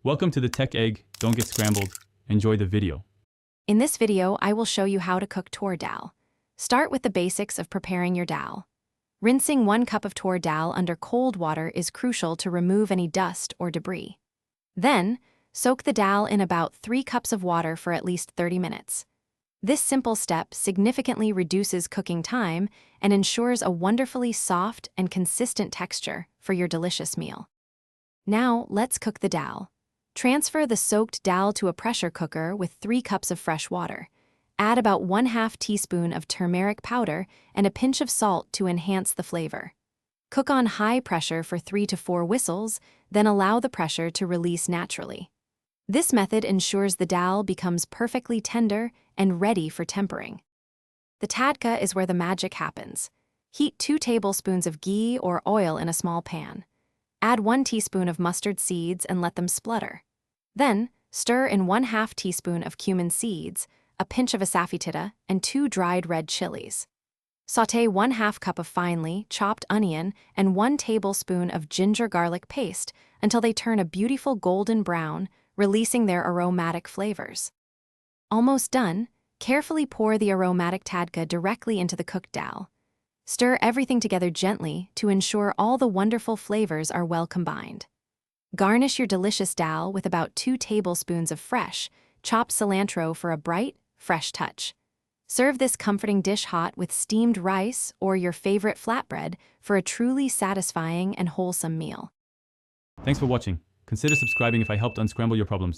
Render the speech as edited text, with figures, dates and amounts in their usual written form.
Welcome to the Tech Egg. Don't get scrambled. Enjoy the video. In this video, I will show you how to cook tur dal. Start with the basics of preparing your dal. Rinsing 1 cup of tur dal under cold water is crucial to remove any dust or debris. Then, soak the dal in about 3 cups of water for at least 30 minutes. This simple step significantly reduces cooking time and ensures a wonderfully soft and consistent texture for your delicious meal. Now, let's cook the dal. Transfer the soaked dal to a pressure cooker with 3 cups of fresh water. Add about 1/2 teaspoon of turmeric powder and a pinch of salt to enhance the flavor. Cook on high pressure for 3 to 4 whistles, then allow the pressure to release naturally. This method ensures the dal becomes perfectly tender and ready for tempering. The tadka is where the magic happens. Heat 2 tablespoons of ghee or oil in a small pan. Add 1 teaspoon of mustard seeds and let them splutter. Then, stir in 1/2 teaspoon of cumin seeds, a pinch of asafoetida, and 2 dried red chilies. Sauté 1/2 cup of finely chopped onion and 1 tablespoon of ginger garlic paste until they turn a beautiful golden brown, releasing their aromatic flavors. Almost done, carefully pour the aromatic tadka directly into the cooked dal. Stir everything together gently to ensure all the wonderful flavors are well combined. Garnish your delicious dal with about 2 tablespoons of fresh, chopped cilantro for a bright, fresh touch. Serve this comforting dish hot with steamed rice or your favorite flatbread for a truly satisfying and wholesome meal. Thanks for watching. Consider subscribing if I helped unscramble your problems.